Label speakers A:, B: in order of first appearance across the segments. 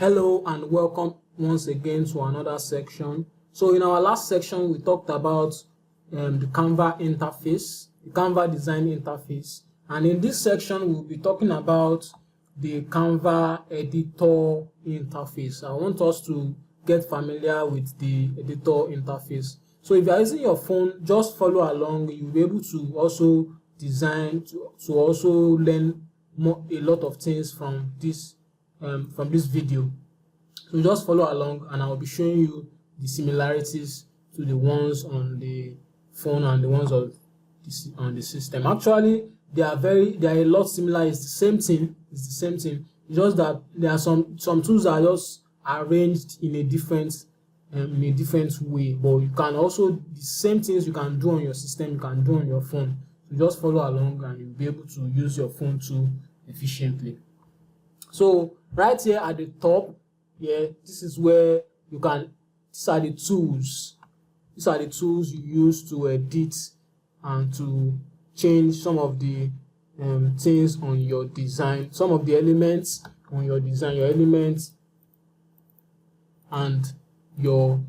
A: Hello and welcome once again to another section. So in our last section, we talked about the Canva interface, the Canva design interface. And in this section, we'll be talking about the Canva editor interface. I want us to get familiar with the editor interface. So if you're using your phone, just follow along. You'll be able to also design, to also learn a lot of things from this video. So just follow along and I'll be showing you the similarities to the ones on the phone and the ones on the system. Actually, they are a lot similar. It's the same thing. It's just that there are some tools that are just arranged in a different way. But you can also, the same things you can do on your system, you can do on your phone. So just follow along and you'll be able to use your phone too efficiently. So right here at the top, this is where you can, these are the tools you use to edit and to change some of the things on your design, some of the elements on your design, your elements and your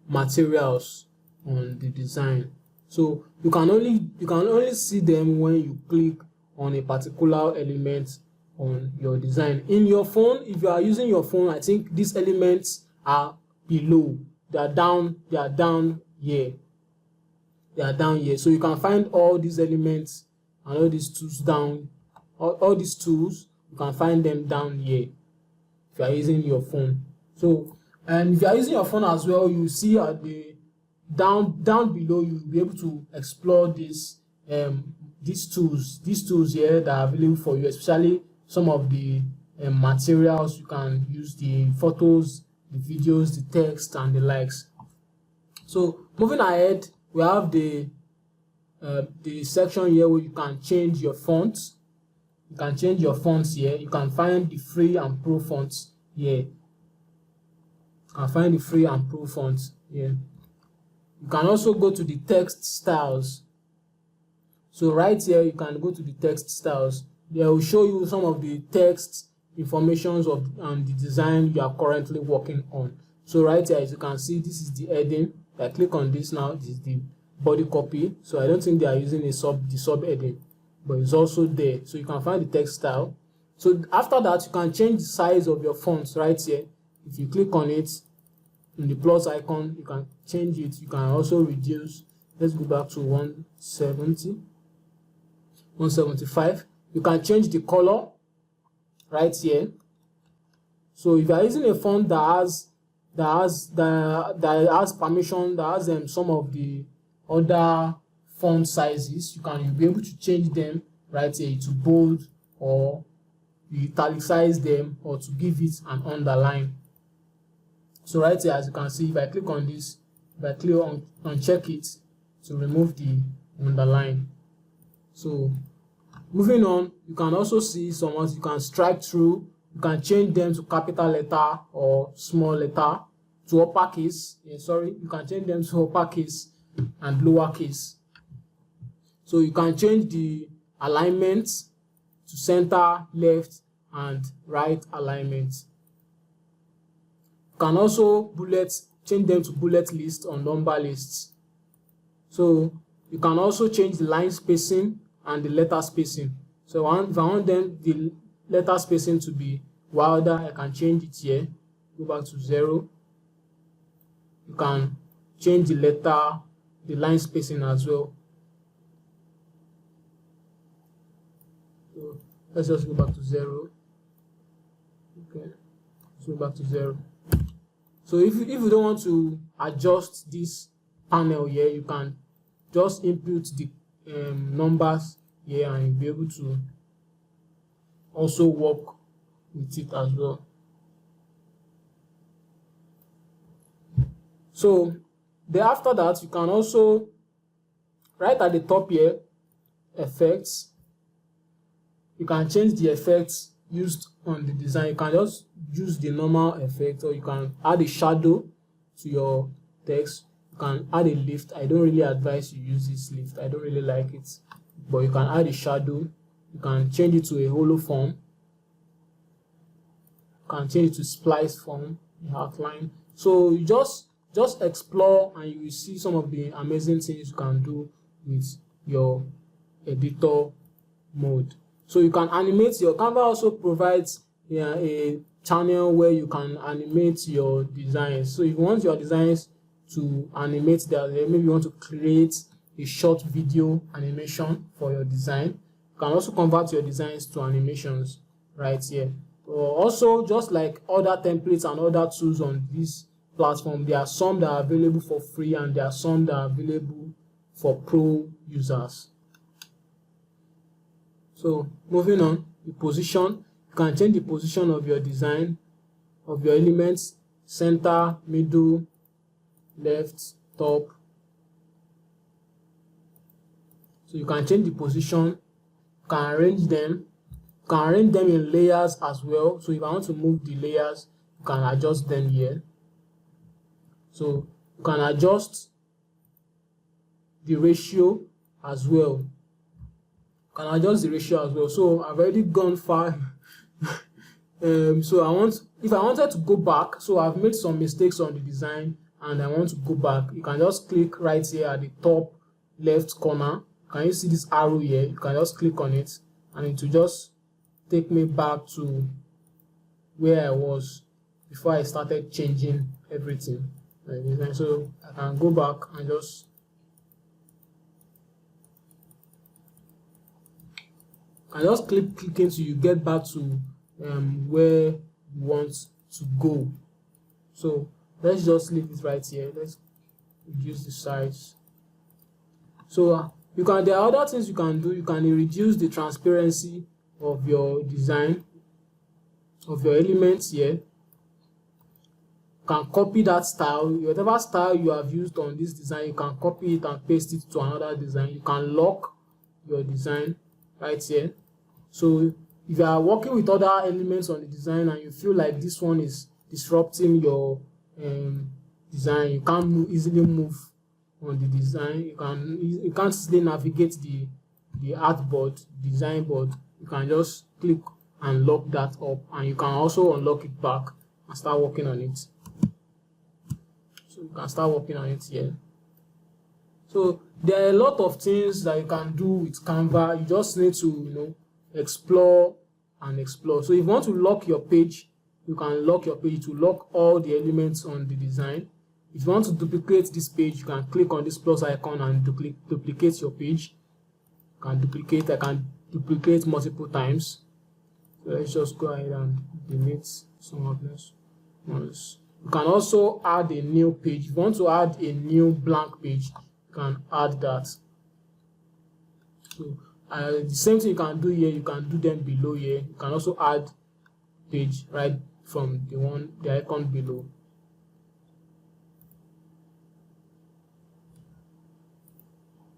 A: materials on the design. So you can only see them when you click on a particular element on your design. In your phone, if you are using your phone, I think these elements are below. They are down here. So you can find all these elements and all these tools down. All these tools, you can find them down here if you are using your phone. So, and if you are using your phone as well, you see at the down below, you'll be able to explore these tools here that are available for you, especially some of the materials. You can use the photos, the videos, the text, and the likes. So moving ahead, we have the section here where you can change your fonts. You can change your fonts here. You can find the free and pro fonts here. You can also go to the text styles. So right here, you can go to the text styles. They will show you some of the text informations of the design you are currently working on. So right here, as you can see, this is the heading. If I click on this now, this is the body copy. So I don't think they are using the sub heading, but it's also there. So you can find the text style. So after that, you can change the size of your fonts right here. If you click on it, in the plus icon, you can change it. You can also reduce. Let's go back to 170, 175. You can change the color right here. So if you are using a font that has permission, that has some of the other font sizes, you'll be able to change them right here to bold, or you italicize them, or to give it an underline. So right here, as you can see, if I click on this, if I click on uncheck it to remove the underline. So moving on, you can also see some ones you can strike through. You can change them to capital letter or small letter, to uppercase. You can change them to uppercase and lowercase. So you can change the alignment to center, left, and right alignment. You can also change them to bullet list or number lists. So you can also change the line spacing and the letter spacing. So if I want the letter spacing to be wilder, I can change it here. Go back to 0. You can change the line spacing as well. So let's just go back to 0. Okay, let's go back to 0. So if you don't want to adjust this panel here, you can just input the numbers here and you'll be able to also work with it as well. So after that, you can also, right at the top here, effects, you can change the effects used on the design. You can just use the normal effect, or you can add a shadow to your text. You can add a lift. I don't really advise you use this lift. I don't really like it, but you can add a shadow. You can change it to a hollow form. You can change it to splice form, the outline. So you just explore and you will see some of the amazing things you can do with your editor mode. So you can animate your Canva also provides a channel where you can animate your designs. So if you want your designs to animate there, maybe you want to create a short video animation for your design, you can also convert your designs to animations right here. Also, just like other templates and other tools on this platform, there are some that are available for free and there are some that are available for pro users. So moving on, the position, you can change the position of your design, of your elements, center, middle, left, top. So you can change the position, you can arrange them. You can arrange them in layers as well. So if I want to move the layers, you can adjust them here. So you can adjust the ratio as well. You can adjust the ratio as well. So I've already gone far. So if I wanted to go back, so I've made some mistakes on the design and I want to go back, you can just click right here at the top left corner. Can you see this arrow here? You can just click on it and it will just take me back to where I was before I started changing everything. So I can go back and just click until you get back to where you want to go. So let's just leave it right here. Let's reduce the size. So there are other things you can do. You can reduce the transparency of your design, of your elements here. You can copy that style, whatever style you have used on this design, you can copy it and paste it to another design. You can lock your design right here. So if you are working with other elements on the design and you feel like this one is disrupting your design, you can't easily move on the design. You can't easily navigate the artboard, design board. You can just click and lock that up, and you can also unlock it back and start working on it. So you can start working on it here. So there are a lot of things that you can do with Canva. You just need to explore and explore. So if you want to lock your page, you can lock your page to lock all the elements on the design. If you want to duplicate this page, you can click on this plus icon and duplicate your page. I can duplicate multiple times. So let's just go ahead and delete some of this ones. You can also add a new page. If you want to add a new blank page, you can add that. So the same thing you can do here, you can do them below here. You can also add page right from the icon below.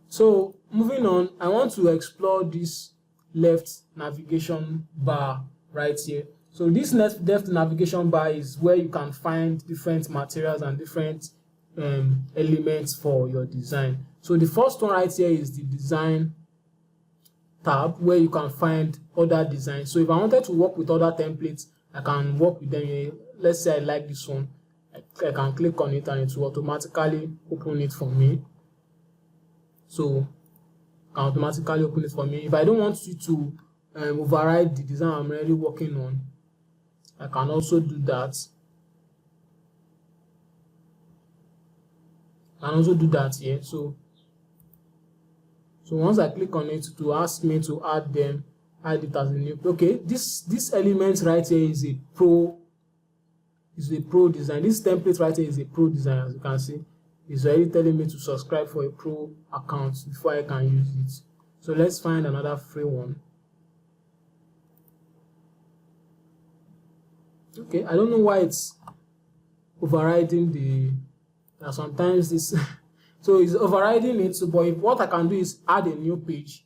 A: So moving on, I want to explore this left navigation bar right here. So this left navigation bar is where you can find different materials and different elements for your design. So the first one right here is the design tab, where you can find other designs. So if I wanted to work with other templates, I can work with them here. Let's say I like this one. I can click on it and it will automatically open it for me. So I can automatically open it for me. If I don't want you to override the design I'm already working on, I can also do that. I can also do that here. So once I click on it to ask me to add them, add it as a new. Okay, this element right here is a pro design. This template right here is a pro design. As you can see, it's already telling me to subscribe for a pro account before I can use it. So let's find another free one. Okay, I don't know why it's overriding sometimes this so it's overriding it. So but what I can do is add a new page.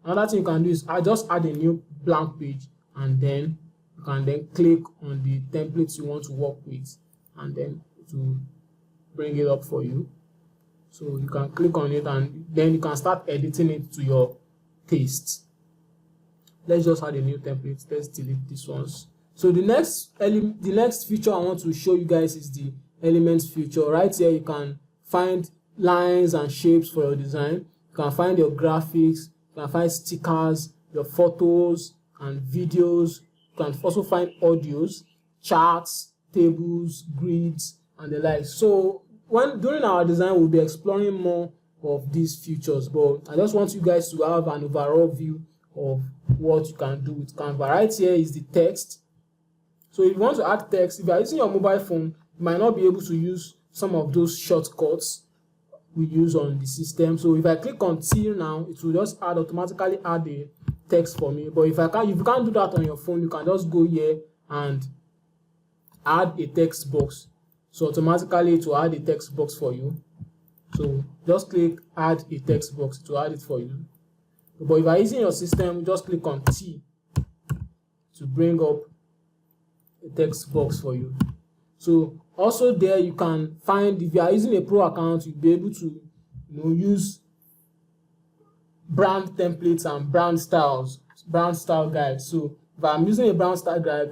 A: Another thing you can do is I just add a new blank page, and then you can then click on the templates you want to work with, and then to bring it up for you. So you can click on it and then you can start editing it to your taste. Let's just add a new template. Let's delete these ones. So the next feature I want to show you guys is the elements feature. Right here you can find lines and shapes for your design. You can find your graphics, you can find stickers, your photos and videos. You can also find audios, charts, tables, grids, and the like. So during our design, we'll be exploring more of these features, but I just want you guys to have an overall view of what you can do with Canva. Right here is the text. So if you want to add text, if you are using your mobile phone, you might not be able to use some of those shortcuts we use on the system. So if I click on T now, it will just automatically add the text for me. But if you can't do that on your phone, you can just go here and add a text box. So automatically it will add a text box for you. So just click add a text box to add it for you. But if you are using your system, just click on T to bring up a text box for you. So also there you can find, if you are using a pro account, you'll be able to use brand templates and brand style guides. So if I'm using a brand style guide,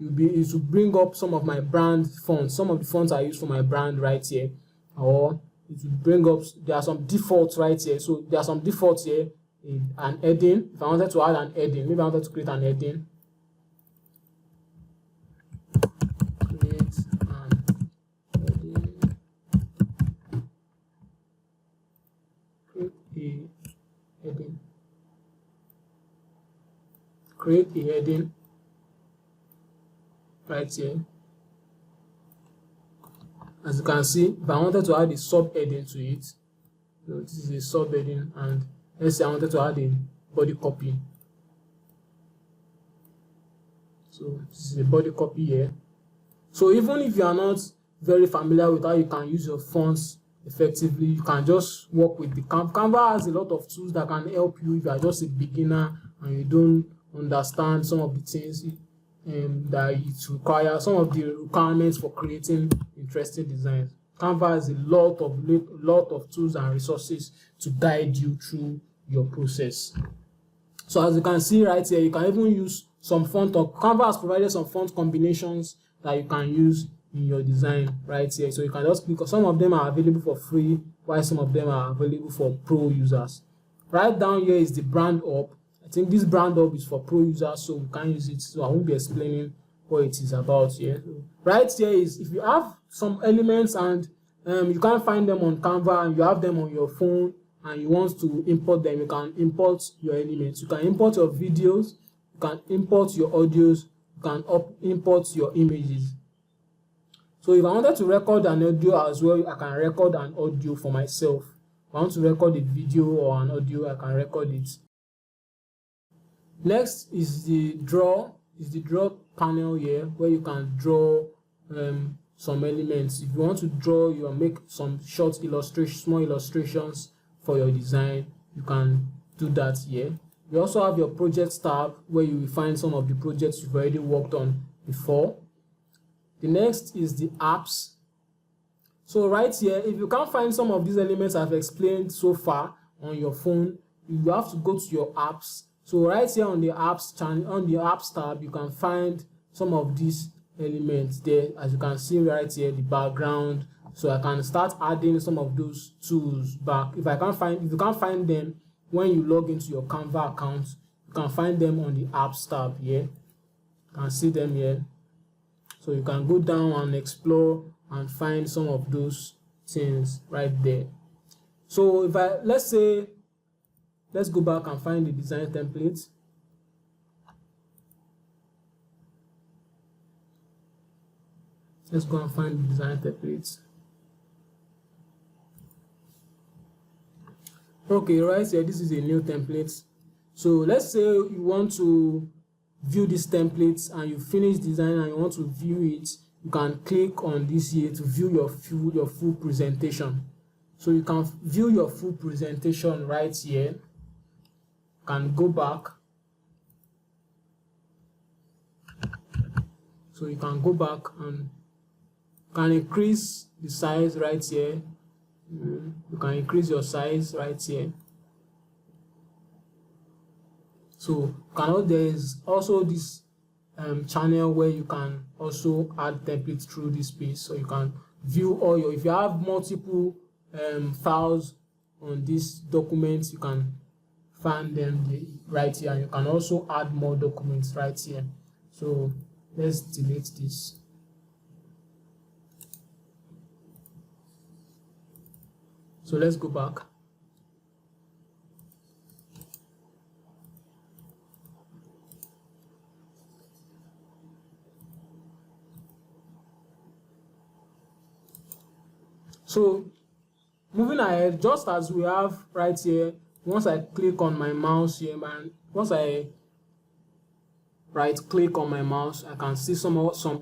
A: it will bring up some of my brand fonts, some of the fonts I use for my brand right here, or it will bring up, there are some defaults right here. So there are some defaults here in an heading. If I wanted to add an heading, maybe I wanted to create an heading. Create a heading right here. As you can see, if I wanted to add a sub-heading to it, so this is a sub-heading, and let's say I wanted to add a body copy. So this is a body copy here. So even if you are not very familiar with how you can use your fonts effectively, you can just work with the Canva. Canva has a lot of tools that can help you if you are just a beginner and you don't understand some of the things that it requires, some of the requirements for creating interesting designs. Canva has a lot of tools and resources to guide you through your process. So as you can see right here, you can even use some font, or Canva has provided some font combinations that you can use in your design right here. So you can just click, some of them are available for free, while some of them are available for pro users. Right down here is the brand hub. I think this brand hub is for pro users, so we can't use it, so I won't be explaining what it is about here. So right here is, if you have some elements and you can't find them on Canva and you have them on your phone and you want to import them, you can import your elements. You can import your videos, you can import your audios, you can import your images. So if I wanted to record an audio as well, I can record an audio for myself. If I want to record a video or an audio, I can record it. Next is the draw panel here, where you can draw some elements. If you want to draw, you will make some short small illustrations for your design, you can do that here. You also have your project tab, where you will find some of the projects you've already worked on before. The next is the apps. So right here, if you can't find some of these elements I've explained so far on your phone, you have to go to your apps. So right here on the apps channel, on the apps tab, you can find some of these elements there. As you can see right here, the background. So I can start adding some of those tools back. If you can't find them when you log into your Canva account, you can find them on the apps tab here. You can see them here. So you can go down and explore and find some of those things right there. So if let's go back and find the design template. Let's go and find the design template. Okay, right here, this is a new template. So let's say you want to view this template and you finish design and you want to view it, you can click on this here to view your full presentation. So you can view your full presentation right here. You can go back. So you can go back and can increase the size right here. You can increase your size right here. So there is also this channel where you can also add templates through this space, so you can view all your, if you have multiple files on this document, you can find them right here, and you can also add more documents right here. So let's delete this. So let's go back. So moving ahead, just as we have right here, once I click on my mouse here, once I right click on my mouse, I can see some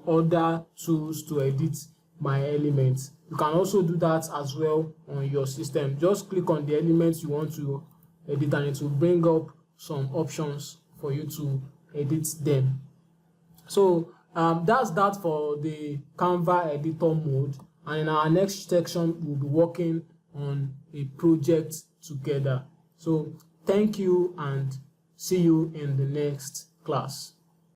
A: other tools to edit my elements. You can also do that as well on your system. Just click on the elements you want to edit and it will bring up some options for you to edit them. So that's that for the Canva editor mode, and in our next section we'll be working on a project together. So thank you and see you in the next class.